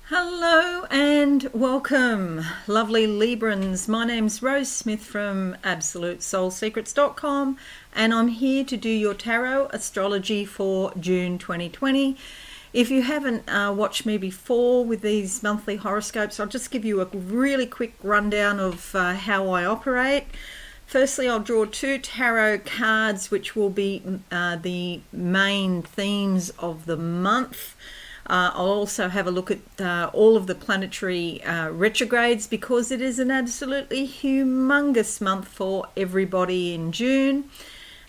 Hello and welcome, lovely Librans. My name's Rose Smith from AbsoluteSoulSecrets.com, and I'm here to do your tarot astrology for June 2020. If you haven't watched me before with these monthly horoscopes, I'll just give you a really quick rundown of how I operate. Firstly, I'll draw two tarot cards, which will be the main themes of the month. I'll also have a look at all of the planetary retrogrades, because it is an absolutely humongous month for everybody in June.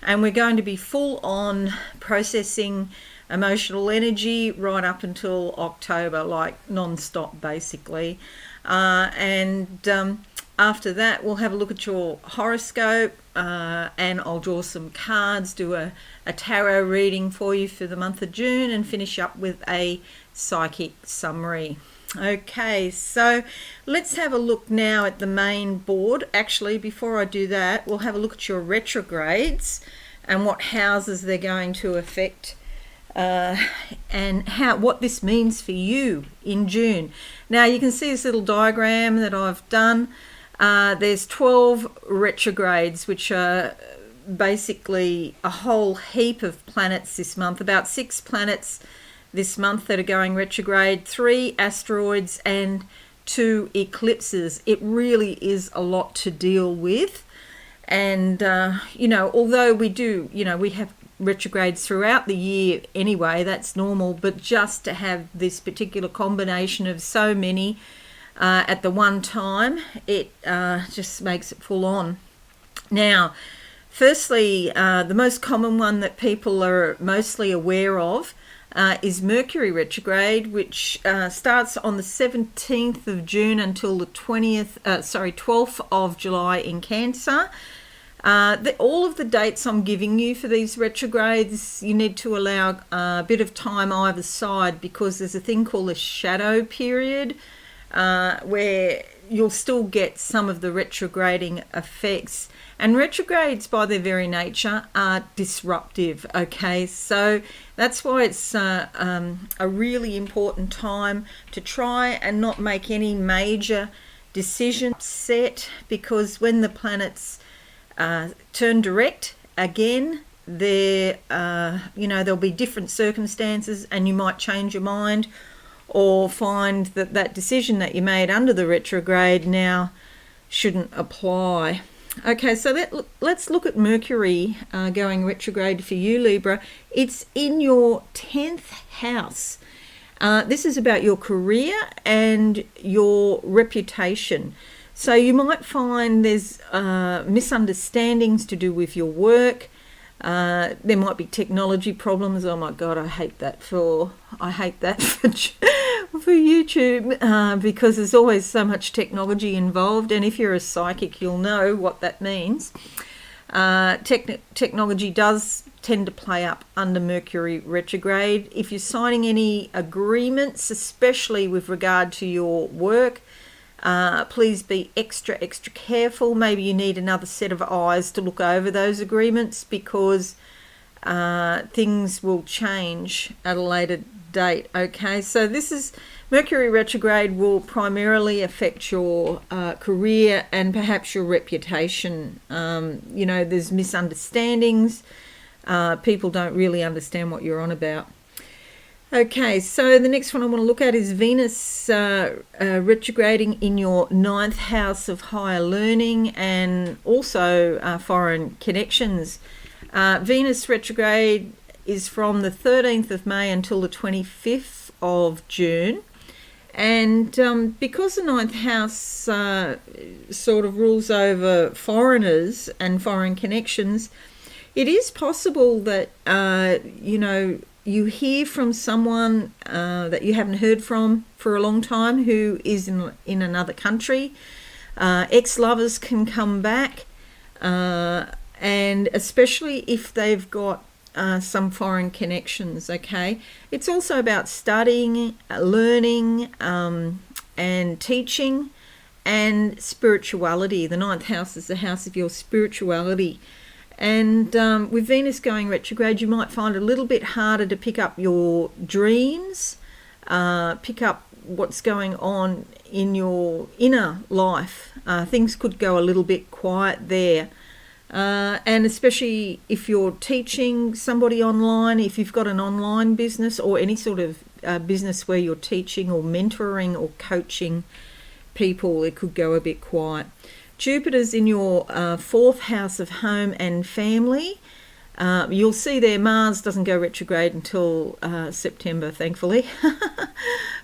And we're going to be full on processing emotional energy right up until October, like non-stop basically. After that, we'll have a look at your horoscope and I'll draw some cards, do a tarot reading for you for the month of June, and finish up with a psychic summary. Okay, so let's have a look now at the main board. Actually, before I do that, we'll have a look at your retrogrades and what houses they're going to affect, and what this means for you in June. Now, you can see this little diagram that I've done. There's 12 retrogrades, which are basically a whole heap of planets this month, about 6 planets this month that are going retrograde, 3 asteroids and 2 eclipses. It really is a lot to deal with. And, although we have retrogrades throughout the year anyway, that's normal, but just to have this particular combination of so many at the one time, it just makes it full on. Now, firstly, the most common one that people are mostly aware of is Mercury Retrograde, which starts on the 17th of June until the 12th of July in Cancer. All of the dates I'm giving you for these retrogrades, you need to allow a bit of time either side, because there's a thing called a shadow period, where you'll still get some of the retrograding effects. And retrogrades, by their very nature, are disruptive, okay? So that's why it's a really important time to try and not make any major decisions set, because when the planets turn direct again, there'll be different circumstances, and you might change your mind or find that decision that you made under the retrograde now shouldn't apply. Okay, so let's look at Mercury going retrograde for you, Libra. It's in your 10th house. This is about your career and your reputation. So you might find there's misunderstandings to do with your work. There might be technology problems. Oh my God, I hate that for YouTube, because there's always so much technology involved, and if you're a psychic, you'll know what that means. Technology does tend to play up under Mercury retrograde. If you're signing any agreements, especially with regard to your work, please be extra careful. Maybe you need another set of eyes to look over those agreements, because things will change at a later date. Okay, so this is Mercury retrograde will primarily affect your career and perhaps your reputation. There's misunderstandings. People don't really understand what you're on about. Okay, so the next one I want to look at is Venus retrograding in your 9th house of higher learning and also foreign connections. Venus retrograde is from the 13th of May until the 25th of June. And because the 9th house sort of rules over foreigners and foreign connections, it is possible that, you hear from someone that you haven't heard from for a long time who is in another country. Ex-lovers can come back, and especially if they've got some foreign connections, okay? It's also about studying, learning, and teaching, and spirituality. The 9th house is the house of your spirituality. And with Venus going retrograde, you might find it a little bit harder to pick up your dreams, pick up what's going on in your inner life. Things could go a little bit quiet there. And especially if you're teaching somebody online, if you've got an online business or any sort of business where you're teaching or mentoring or coaching people, it could go a bit quiet. Jupiter's in your fourth house of home and family. You'll see there Mars doesn't go retrograde until September, thankfully.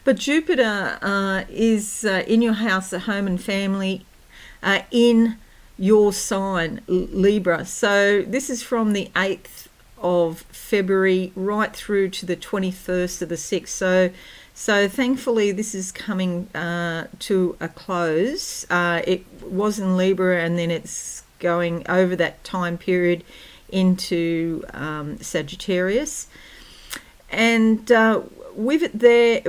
But Jupiter is in your house of home and family in your sign, Libra. So this is from the 8th of February right through to the 21st of the 6th. So thankfully this is coming to a close. It was in Libra and then it's going over that time period into Sagittarius. And with it there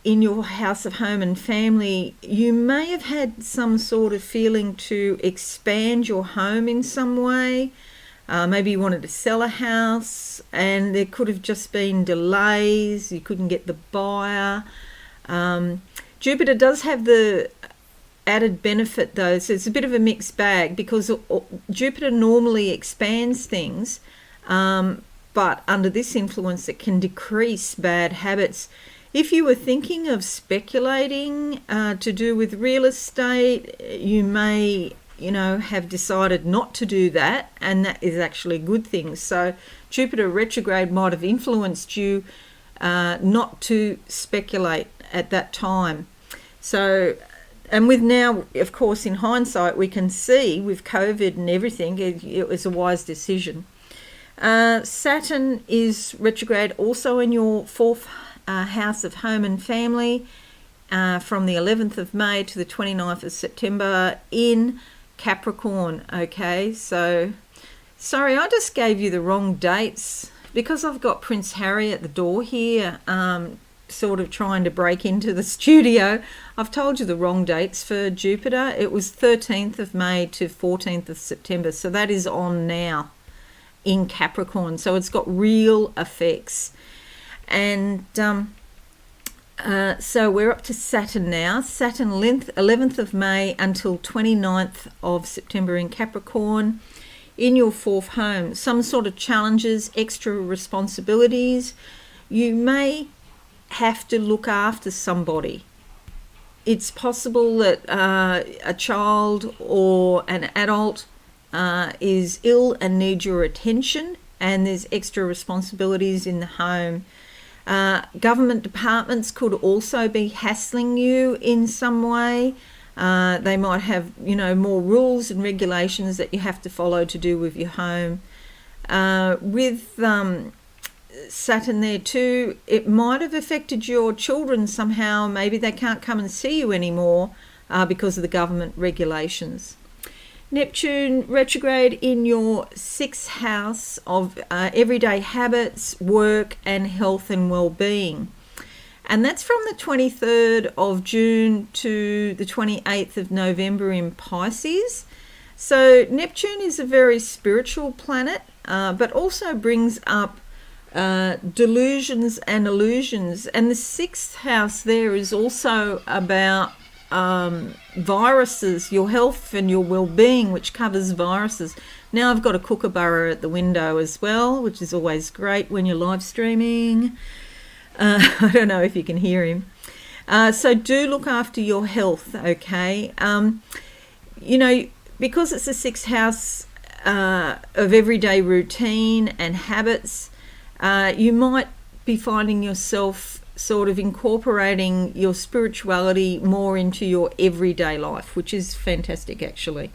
in your house of home and family, you may have had some sort of feeling to expand your home in some way. Maybe you wanted to sell a house and there could have just been delays. You couldn't get the buyer. Jupiter does have the added benefit though, so it's a bit of a mixed bag, because Jupiter normally expands things, but under this influence it can decrease bad habits. If you were thinking of speculating to do with real estate, you may have decided not to do that, and that is actually a good thing. So Jupiter retrograde might have influenced you not to speculate at that time. So, and with now, of course, in hindsight, we can see with COVID and everything, it was a wise decision. Saturn is retrograde also in your fourth house of home and family from the 11th of May to the 29th of September in Capricorn. Okay, so sorry, I just gave you the wrong dates because I've got Prince Harry at the door here, sort of trying to break into the studio. I've told you the wrong dates for Jupiter. It was 13th of May to 14th of September, so that is on now in Capricorn, so it's got real effects. And so we're up to Saturn now. Saturn 11th of May until 29th of September in Capricorn in your fourth home. Some sort of challenges, extra responsibilities. You may have to look after somebody. It's possible that a child or an adult is ill and needs your attention, and there's extra responsibilities in the home. Government departments could also be hassling you in some way. They might have, more rules and regulations that you have to follow to do with your home. With Saturn there too, it might have affected your children somehow. Maybe they can't come and see you anymore because of the government regulations. Neptune retrograde in your sixth house of everyday habits, work and health and well-being. And that's from the 23rd of June to the 28th of November in Pisces. So Neptune is a very spiritual planet, but also brings up delusions and illusions. And the sixth house there is also about viruses, your health and your well-being, which covers viruses. Now I've got a kookaburra at the window as well, which is always great when you're live streaming. I don't know if you can hear him. So do look after your health, okay? Because it's the sixth house of everyday routine and habits, you might be finding yourself sort of incorporating your spirituality more into your everyday life, which is fantastic actually.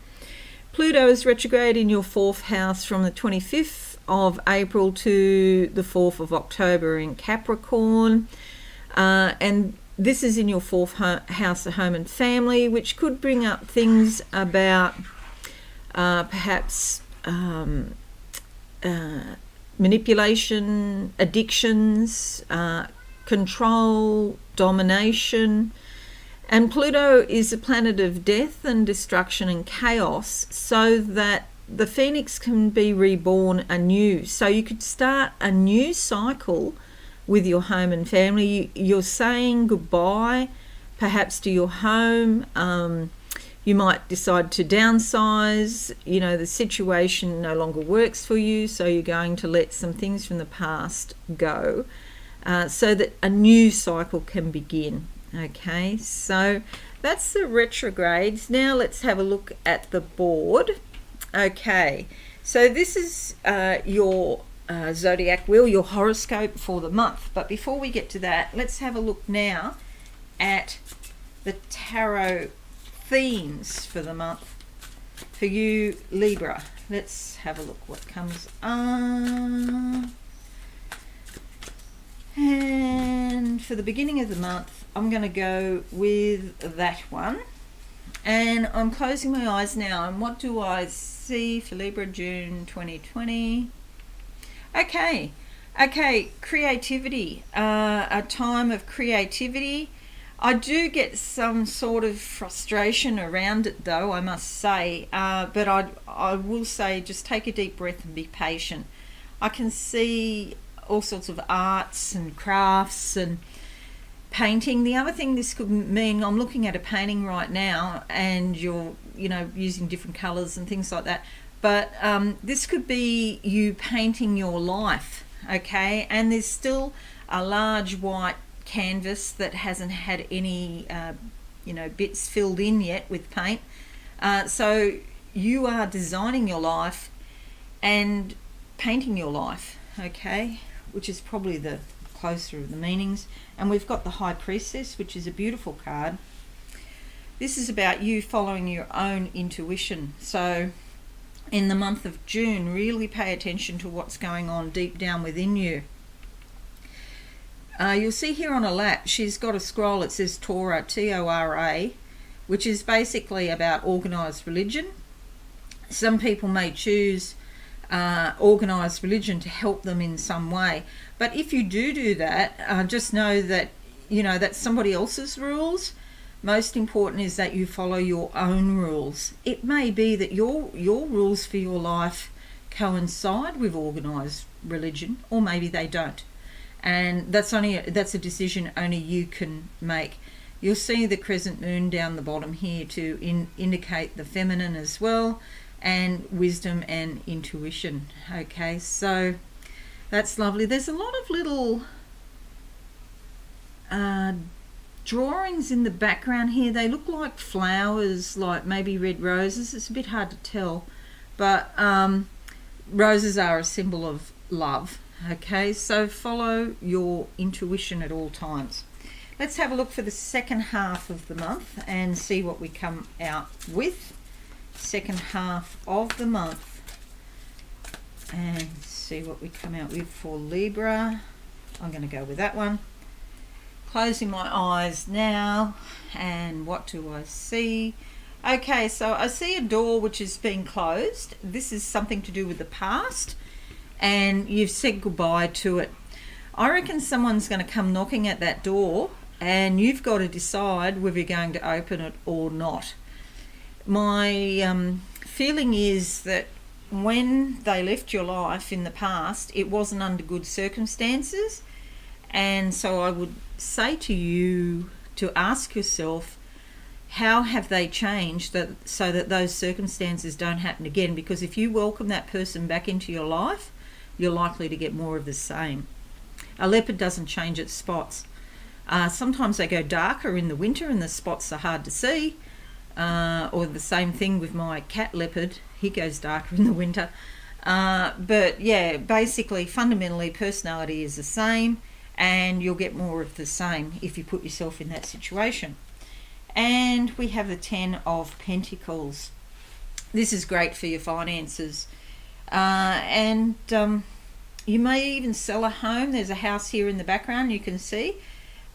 Pluto is retrograde in your fourth house from the 25th of April to the 4th of October in Capricorn, and this is in your fourth house of home and family, which could bring up things about perhaps manipulation, addictions, control, domination. And Pluto is a planet of death and destruction and chaos, so that the phoenix can be reborn anew. So you could start a new cycle with your home and family. You're saying goodbye perhaps to your home. You might decide to downsize. The situation no longer works for you, so you're going to let some things from the past go, so that a new cycle can begin. Okay, so that's the retrogrades. Now let's have a look at the board. Okay, so this is your zodiac wheel, your horoscope for the month. But before we get to that, let's have a look now at the tarot themes for the month for you, Libra. Let's have a look what comes on. And for the beginning of the month, I'm going to go with that one. And I'm closing my eyes now. And what do I see for Libra June 2020? Okay, creativity, a time of creativity. I do get some sort of frustration around it, though, I must say, but I will say just take a deep breath and be patient. I can see all sorts of arts and crafts and painting. The other thing this could mean, I'm looking at a painting right now and you're using different colours and things like that, but this could be you painting your life, okay? And there's still a large white canvas that hasn't had any bits filled in yet with paint, so you are designing your life and painting your life, okay, which is probably the closer of the meanings. And we've got the High Priestess, which is a beautiful card. This is about you following your own intuition. So in the month of June, really pay attention to what's going on deep down within you. You'll see here on a lap, she's got a scroll. It says Tora, T-O-R-A, which is basically about organised religion. Some people may choose organised religion to help them in some way. But if you do that, just know that, that's somebody else's rules. Most important is that you follow your own rules. It may be that your rules for your life coincide with organised religion, or maybe they don't. And that's a decision only you can make. You'll see the crescent moon down the bottom here to indicate the feminine as well, and wisdom and intuition. Okay, so that's lovely. There's a lot of little drawings in the background here. They look like flowers, like maybe red roses. It's a bit hard to tell, but roses are a symbol of love. Okay, so follow your intuition at all times. Let's have a look for the second half of the month and see what we come out with. Second half of the month, and see what we come out with for Libra. I'm going to go with that one. Closing my eyes now, and what do I see? Okay, so I see a door which is being closed. This is something to do with the past, and you've said goodbye to it. I reckon someone's going to come knocking at that door, and you've got to decide whether you're going to open it or not. My feeling is that when they left your life in the past, it wasn't under good circumstances, and so I would say to you to ask yourself, how have they changed so that those circumstances don't happen again? Because if you welcome that person back into your life, you're likely to get more of the same. A leopard doesn't change its spots. Sometimes they go darker in the winter and the spots are hard to see. Or the same thing with my cat leopard, he goes darker in the winter. But yeah, basically, fundamentally, personality is the same, and you'll get more of the same if you put yourself in that situation. And we have the 10 of Pentacles. This is great for your finances. And you may even sell a home. There's a house here in the background you can see.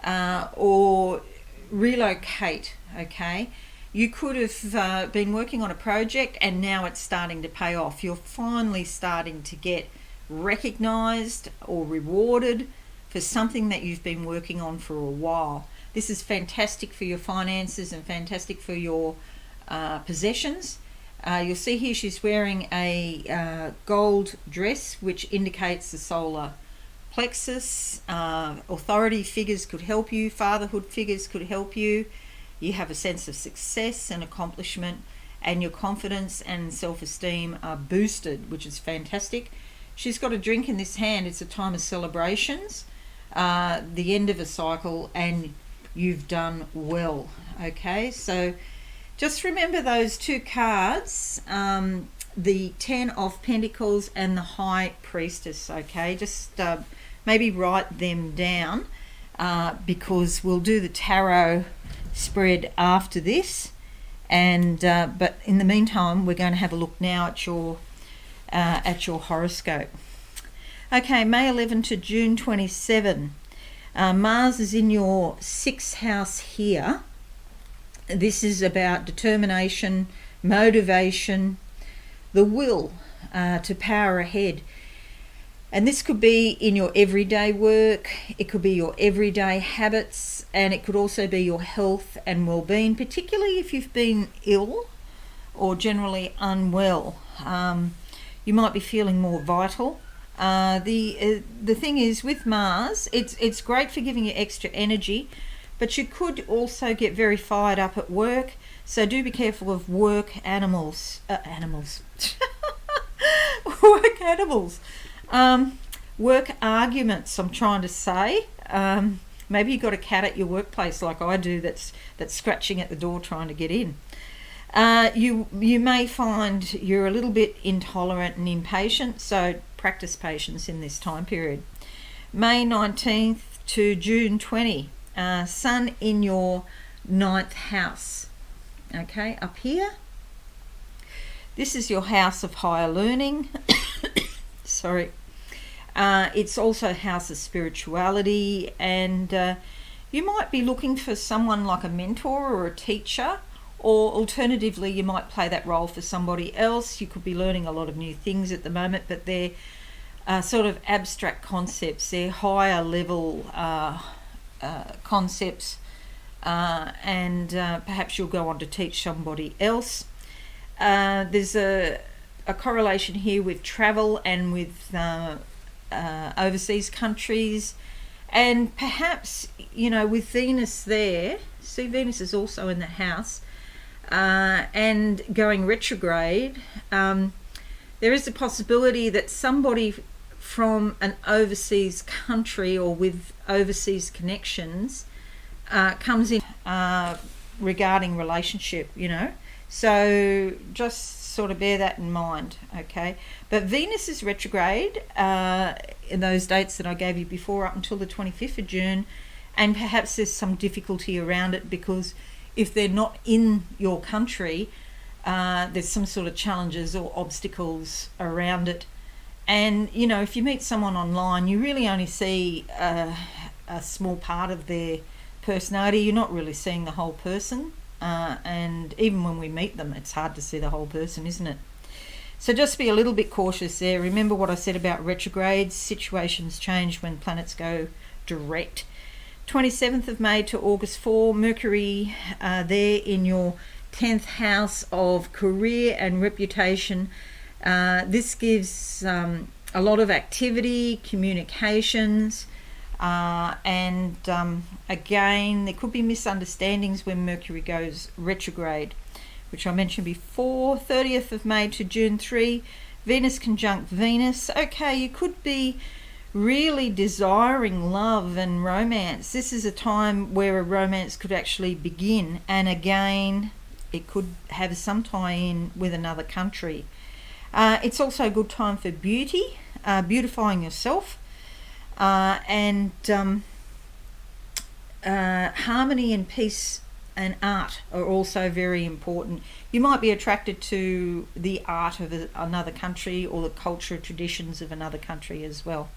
Or relocate, okay? You could have been working on a project and now it's starting to pay off. You're finally starting to get recognised or rewarded for something that you've been working on for a while. This is fantastic for your finances and fantastic for your possessions. You'll see here she's wearing a gold dress, which indicates the solar plexus. Authority figures could help you, fatherhood figures could help you. You have a sense of success and accomplishment, and your confidence and self-esteem are boosted, which is fantastic. She's got a drink in this hand. It's a time of celebrations, the end of a cycle, and you've done well. Okay, so just remember those two cards, the 10 of Pentacles and the High Priestess. Okay, just maybe write them down, because we'll do the tarot spread after this. And but in the meantime, we're going to have a look now at your horoscope. Okay, May 11 to June 27. Mars is in your 6th house here. This is about determination, motivation, the will to power ahead. And this could be in your everyday work, it could be your everyday habits, and it could also be your health and well-being, particularly if you've been ill or generally unwell. You might be feeling more vital. The thing is, with Mars, it's great for giving you extra energy, but you could also get very fired up at work. So do be careful of work animals. Work animals. Work arguments, I'm trying to say. Maybe you've got a cat at your workplace like I do that's scratching at the door trying to get in. You may find you're a little bit intolerant and impatient, so practice patience in this time period. May 19th to June 20. Sun in your 9th house. Okay, up here. This is your house of higher learning. Sorry. It's also a house of spirituality, and you might be looking for someone like a mentor or a teacher, or alternatively you might play that role for somebody else. You could be learning a lot of new things at the moment, but they're sort of abstract concepts. They're higher level concepts, and perhaps you'll go on to teach somebody else. There's a correlation here with travel and with overseas countries, and perhaps, with Venus there. See, Venus is also in the house, and going retrograde. There is a possibility that somebody from an overseas country or with overseas connections comes in regarding relationship, so just sort of bear that in mind. Okay, but Venus is retrograde in those dates that I gave you before, up until the 25th of June, and perhaps there's some difficulty around it, because if they're not in your country, there's some sort of challenges or obstacles around it. And if you meet someone online, you really only see a small part of their personality. You're not really seeing the whole person, and even when we meet them, it's hard to see the whole person, isn't it? So just be a little bit cautious there. Remember what I said about retrogrades. Situations change when planets go direct. 27th of May to August 4, Mercury there in your 10th house of career and reputation. This gives a lot of activity, communications, and again, there could be misunderstandings when Mercury goes retrograde, which I mentioned before. 30th of May to June 3, Venus conjunct Venus. Okay, you could be really desiring love and romance. This is a time where a romance could actually begin, and again, it could have some tie-in with another country. It's also a good time for beauty, beautifying yourself, and harmony and peace and art are also very important. You might be attracted to the art of another country or the culture traditions of another country as well.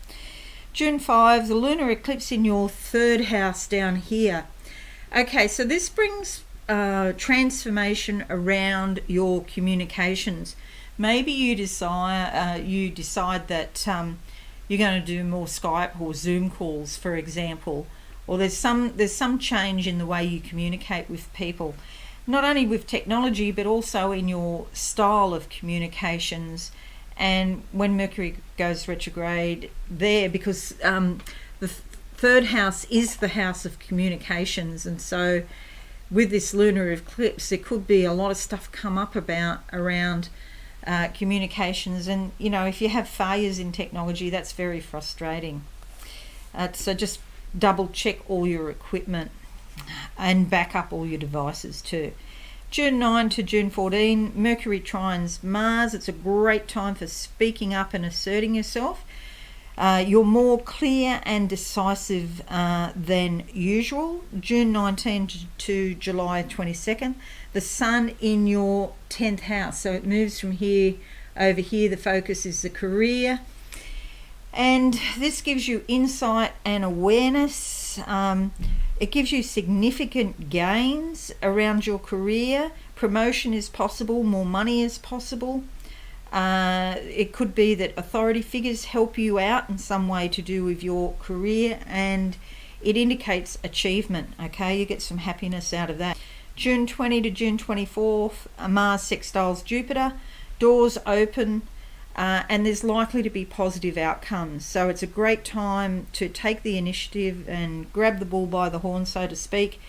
June 5, the lunar eclipse in your 3rd house down here. Okay, so this brings transformation around your communications. Maybe you decide that you're going to do more Skype or Zoom calls, for example, or there's some change in the way you communicate with people, not only with technology but also in your style of communications And when Mercury goes retrograde there, because the third house is the house of communications, and so with this lunar eclipse there could be a lot of stuff come up around communications, and if you have failures in technology, that's very frustrating. So just double check all your equipment and back up all your devices too. June 9 to June 14, Mercury trines Mars. It's a great time for speaking up and asserting yourself. You're more clear and decisive than usual. June 19 to July 22nd, the Sun in your 10th house. So it moves from here over here. The focus is the career. And this gives you insight and awareness. It gives you significant gains around your career. Promotion is possible. More money is possible. It could be that authority figures help you out in some way to do with your career, and it indicates achievement. Okay, you get some happiness out of that. June 20 to June 24th, Mars sextiles Jupiter. Doors open, and there's likely to be positive outcomes. So it's a great time to take the initiative and grab the bull by the horn, so to speak,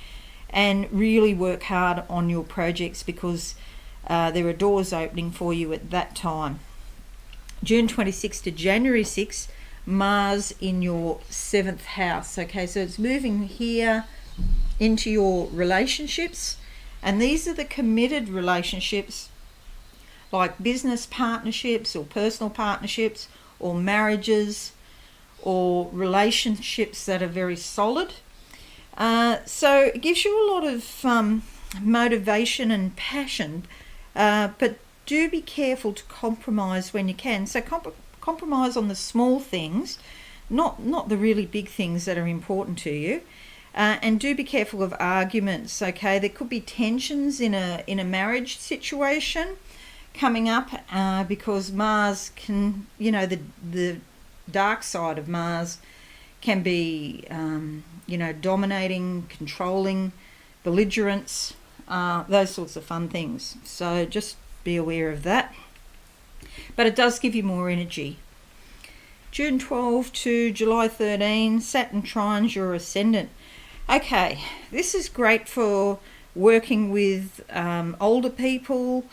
and really work hard on your projects, because there are doors opening for you at that time. June 26 to January 6, Mars in your 7th house. Okay, so it's moving here into your relationships, and these are the committed relationships, like business partnerships or personal partnerships or marriages or relationships that are very solid. So it gives you a lot of motivation and passion, but do be careful to compromise when you can. So compromise on the small things, not the really big things that are important to you. And do be careful of arguments. Okay, there could be tensions in a marriage situation coming up, because Mars can, the dark side of Mars can be, dominating, controlling, belligerence, those sorts of fun things. So just be aware of that. But it does give you more energy. June 12 to July 13, Saturn trines your ascendant. Okay, this is great for working with older people.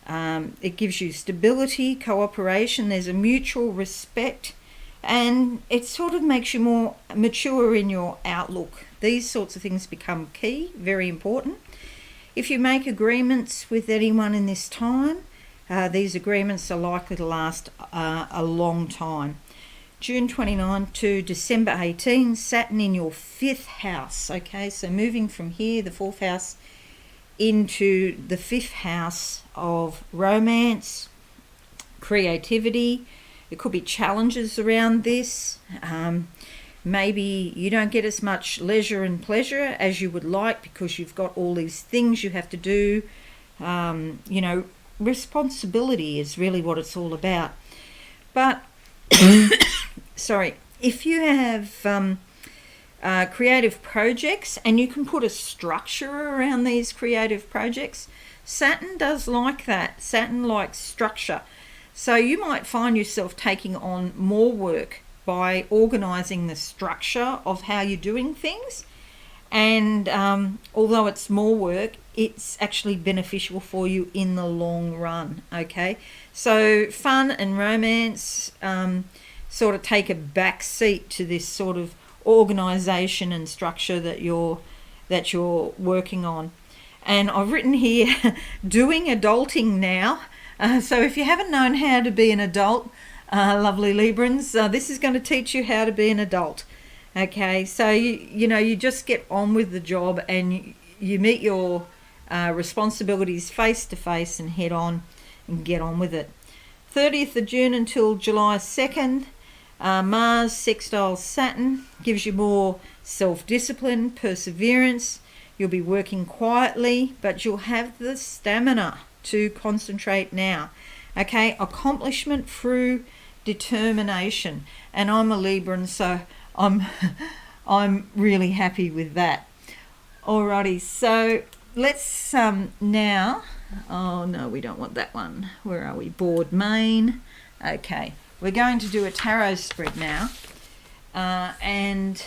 It gives you stability, cooperation, there's a mutual respect, and it sort of makes you more mature in your outlook. These sorts of things become key, very important. If you make agreements with anyone in this time, these agreements are likely to last a long time. June 29 to December 18, Saturn in your 5th house. Okay, so moving from here, the 4th house, into the 5th house of romance, creativity. There could be challenges around this. Maybe you don't get as much leisure and pleasure as you would like because you've got all these things you have to do. Responsibility is really what it's all about. But if you have creative projects and you can put a structure around these creative projects, Saturn does like that. Saturn likes structure. So you might find yourself taking on more work by organising the structure of how you're doing things. And although it's more work, it's actually beneficial for you in the long run. Okay, so fun and romance sort of take a back seat to this sort of organisation and structure that you're working on. And I've written here, doing adulting now. So if you haven't known how to be an adult, lovely Librans, this is going to teach you how to be an adult. Okay, so you just get on with the job and you meet your responsibilities face to face and head on and get on with it. 30th of June until July 2nd, Mars sextiles Saturn, gives you more self-discipline, perseverance. You'll be working quietly, but you'll have the stamina to concentrate now. Okay, accomplishment through determination. And I'm a Libran, so I'm really happy with that. Alrighty, so let's now, oh no, we don't want that one. Where are we? Board main. Okay, we're going to do a tarot spread now, and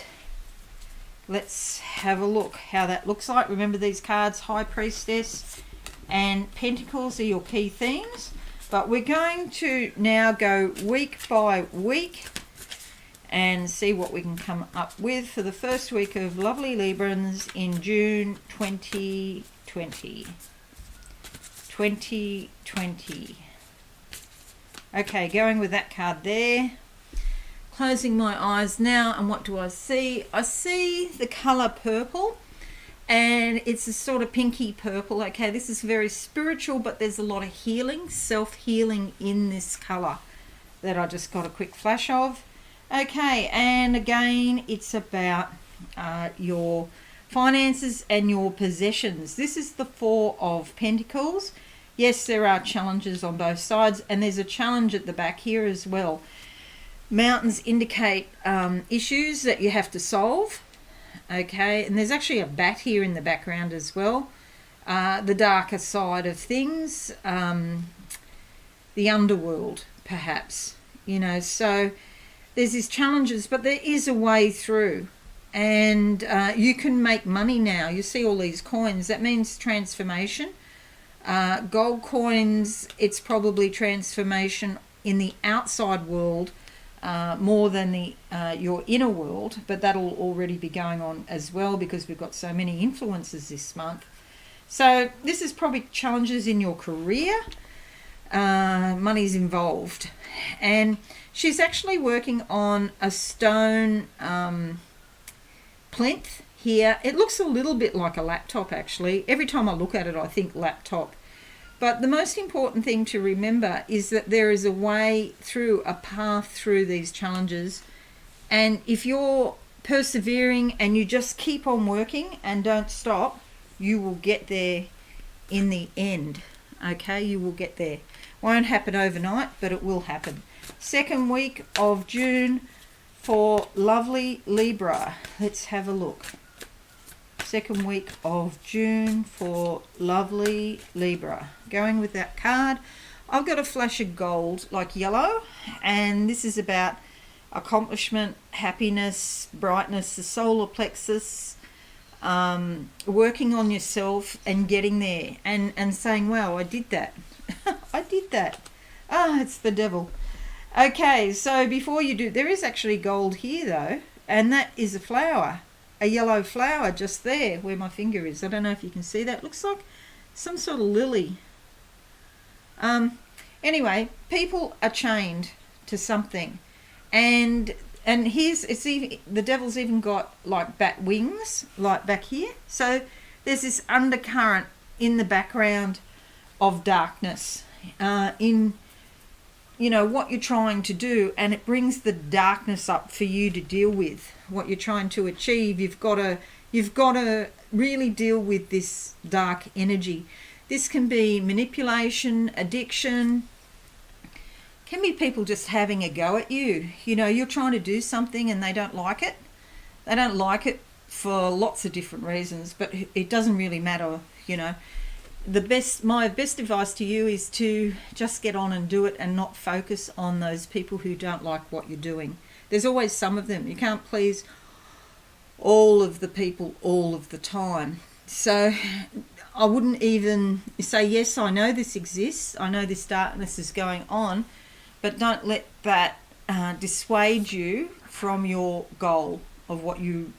let's have a look how that looks like. Remember these cards, High Priestess and Pentacles, are your key themes. But we're going to now go week by week and see what we can come up with for the first week of lovely Librans in June 2020. 2020. Okay, going with that card there. Closing my eyes now, and what do I see? I see the colour purple, and it's a sort of pinky purple. Okay, this is very spiritual, but there's a lot of healing, self-healing in this colour that I just got a quick flash of. Okay, and again, it's about your finances and your possessions. This is the Four of Pentacles. Yes, there are challenges on both sides, and there's a challenge at the back here as well. Mountains indicate issues that you have to solve. Okay, and there's actually a bat here in the background as well. The darker side of things, the underworld, perhaps. You know, so there's these challenges, but there is a way through. And you can make money now. You see all these coins. That means transformation. Gold coins, it's probably transformation in the outside world more than the your inner world, but that'll already be going on as well because we've got so many influences this month. So this is probably challenges in your career. Money's involved, and she's actually working on a stone plinth here. It looks a little bit like a laptop actually. Every time I look at it I think laptop. But the most important thing to remember is that there is a way through, a path through these challenges. And if you're persevering and you just keep on working and don't stop, you will get there in the end. Okay, you will get there. Won't happen overnight, but it will happen. Second week of June for lovely Libra. Let's have a look. Second week of June for lovely Libra. Going with that card, I've got a flash of gold, like yellow, and this is about accomplishment, happiness, brightness, the solar plexus, working on yourself and getting there and saying, wow, I did that. I did that. Ah, it's the devil. Okay, so before you do, there is actually gold here though, and that is a flower. A yellow flower just there where my finger is. I don't know if you can see that. Looks like some sort of lily. Anyway, people are chained to something, and here's the devil's even got like bat wings, like back here. So there's this undercurrent in the background of darkness in what you're trying to do, and it brings the darkness up for you to deal with what you're trying to achieve. You've got to really deal with this dark energy. This can be manipulation, addiction, can be people just having a go at you. You're trying to do something and they don't like it. They don't like it for lots of different reasons, but it doesn't really matter. My best advice to you is to just get on and do it and not focus on those people who don't like what you're doing. There's always some of them. You can't please all of the people all of the time. So I wouldn't even say, yes, I know this exists. I know this darkness is going on, but don't let that dissuade you from your goal of what you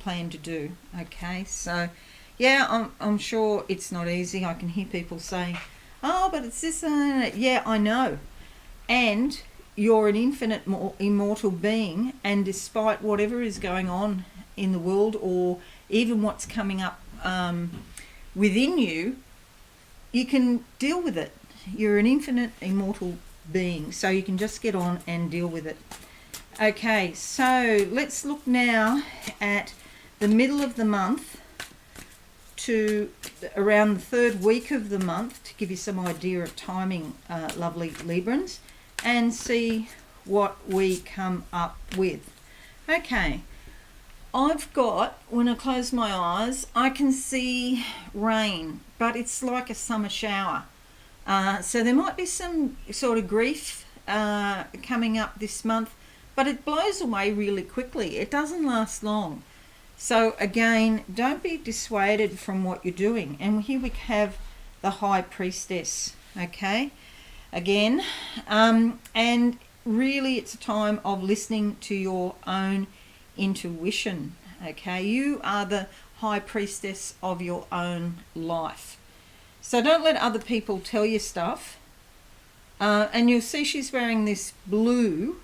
plan to do. Okay, so yeah, I'm sure it's not easy. I can hear people saying, oh, but it's this and that. Yeah, I know. And you're an infinite, immortal being, and despite whatever is going on in the world or even what's coming up within you, you can deal with it. You're an infinite, immortal being, so you can just get on and deal with it. Okay, so let's look now at the middle of the month to around the third week of the month to give you some idea of timing, lovely Librans, and see what we come up with. Okay, I've got, when I close my eyes, I can see rain, but it's like a summer shower. So there might be some sort of grief coming up this month, but it blows away really quickly. It doesn't last long. So again, don't be dissuaded from what you're doing. And here we have the High Priestess, okay? Again, and really it's a time of listening to your own intuition, okay? You are the High Priestess of your own life. So don't let other people tell you stuff. And you'll see she's wearing this blue,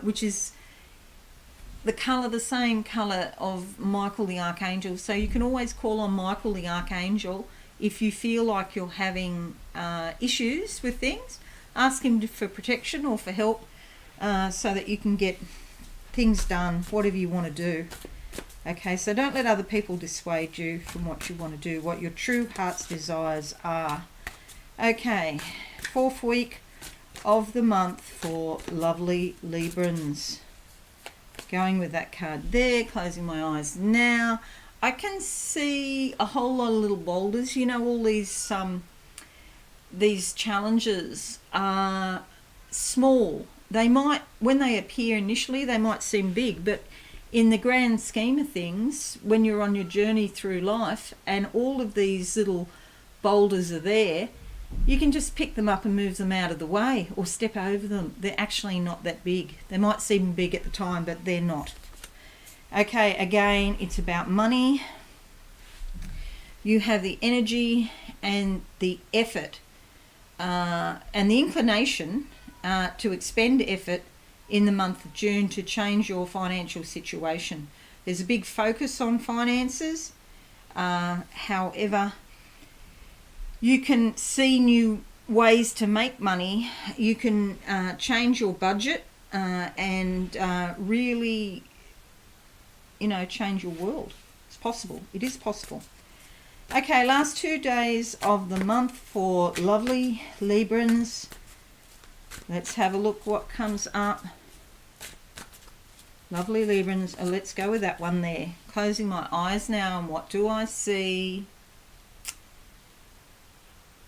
which is the same colour of Michael the Archangel. So you can always call on Michael the Archangel if you feel like you're having issues with things. Ask him for protection or for help so that you can get things done, whatever you want to do. Okay, so don't let other people dissuade you from what you want to do, what your true heart's desires are. Okay, 4th week of the month for lovely Librans. Going with that card there, closing my eyes now. I can see a whole lot of little boulders. You know, all these challenges are small. They might, when they appear initially, they might seem big, but in the grand scheme of things, when you're on your journey through life and all of these little boulders are there, you can just pick them up and move them out of the way or step over them. They're actually not that big. They might seem big at the time, but they're not. Okay, again, it's about money. You have the energy and the effort and the inclination to expend effort in the month of June to change your financial situation. There's a big focus on finances. However, you can see new ways to make money. You can change your budget and really, change your world. It's possible. It is possible. Okay, last 2 days of the month for lovely Librans. Let's have a look what comes up. Lovely Librans. Let's go with that one there. Closing my eyes now, and what do I see?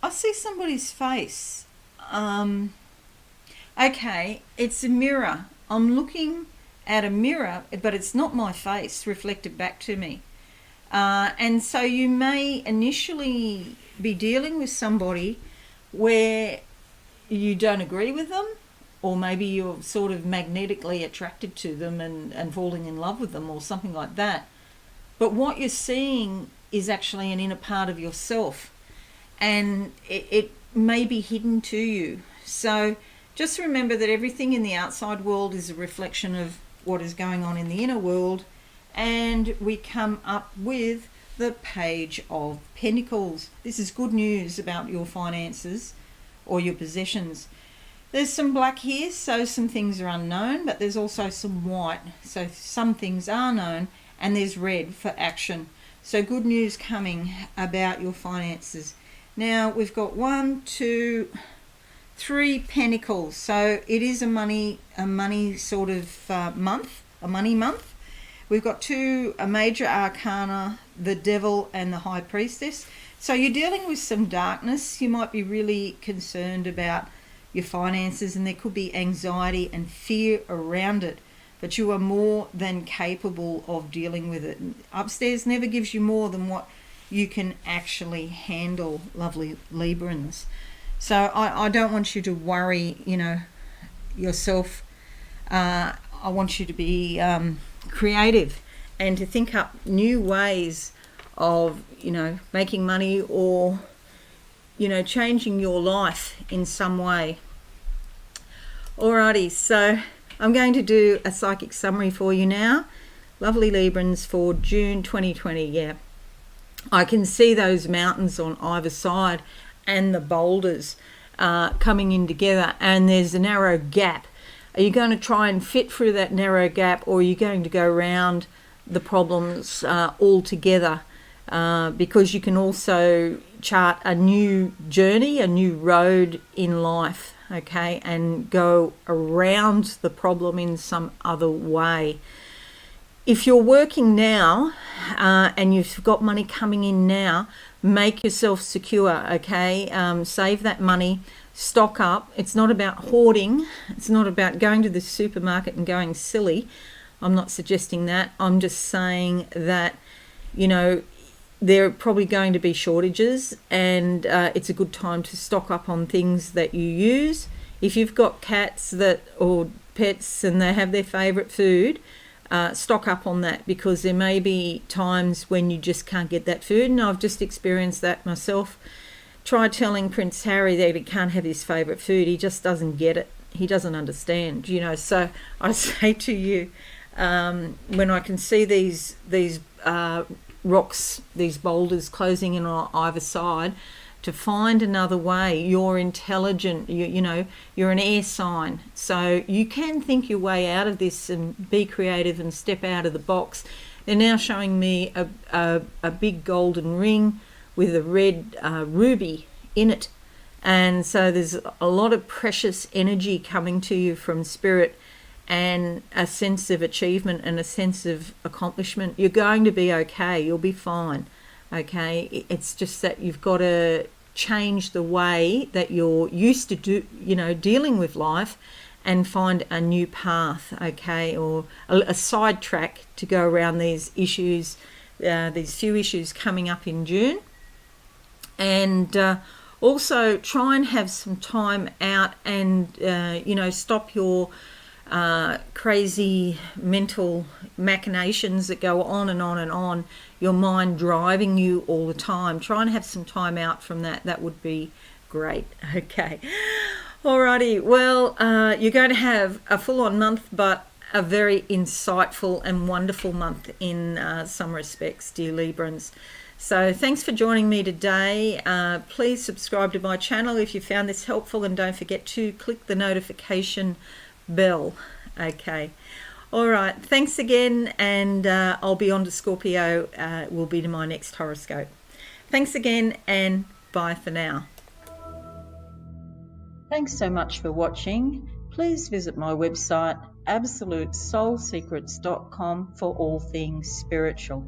I see somebody's face. Okay, it's a mirror. I'm looking at a mirror, but it's not my face reflected back to me. And so you may initially be dealing with somebody where you don't agree with them, or maybe you're sort of magnetically attracted to them and falling in love with them or something like that. But what you're seeing is actually an inner part of yourself, and it may be hidden to you. So just remember that everything in the outside world is a reflection of what is going on in the inner world, and we come up with the Page of Pentacles. This is good news about your finances or your possessions. There's some black here, so some things are unknown, but there's also some white, so some things are known, and there's red for action. So good news coming about your finances. Now we've got 1, 2, 3 pentacles, so it is a money sort of month, a money month. We've got 2 major arcana, the Devil and the High Priestess. So you're dealing with some darkness. You might be really concerned about your finances, and there could be anxiety and fear around it, but you are more than capable of dealing with it. Upstairs never gives you more than what you can actually handle, lovely Librans. So I don't want you to worry, yourself. I want you to be creative and to think up new ways of, making money or, changing your life in some way. Alrighty, so I'm going to do a psychic summary for you now. Lovely Librans for June 2020, yeah. I can see those mountains on either side and the boulders coming in together, and there's a narrow gap. Are you going to try and fit through that narrow gap, or are you going to go around the problems altogether? Because you can also chart a new journey, a new road in life, okay, and go around the problem in some other way. If you're working now and you've got money coming in now, make yourself secure, okay? Save that money, stock up. It's not about hoarding. It's not about going to the supermarket and going silly. I'm not suggesting that. I'm just saying that, you know, there are probably going to be shortages, and it's a good time to stock up on things that you use. If you've got cats that or pets and they have their favourite food, stock up on that, because there may be times when you just can't get that food, and I've just experienced that myself. Try telling Prince Harry that he can't have his favourite food. He just doesn't get it. He doesn't understand, you know. So I say to you, when I can see these rocks, these boulders closing in on either side, to find another way. You're intelligent, you know, you're an air sign, so you can think your way out of this and be creative and step out of the box. They're now showing me a big golden ring with a red ruby in it, and so there's a lot of precious energy coming to you from spirit, and a sense of achievement and a sense of accomplishment. You're going to be okay. You'll be fine. Okay, it's just that you've got to change the way that you're used to dealing with life, and find a new path, okay, or a side track to go around these issues, these few issues coming up in June. And also try and have some time out and stop your crazy mental machinations that go on and on and on, your mind driving you all the time. Try and have some time out from that. That would be great. Okay, alrighty, well, you're going to have a full-on month, but a very insightful and wonderful month in some respects, dear Librans. So thanks for joining me today. Please subscribe to my channel if you found this helpful, and don't forget to click the notification bell. Okay, all right, thanks again, and I'll be on to Scorpio. Will be to my next horoscope. Thanks again, and bye for now. Thanks so much for watching. Please visit my website absolutesoulsecrets.com for all things spiritual.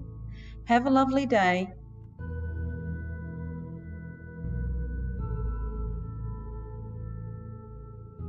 Have a lovely day.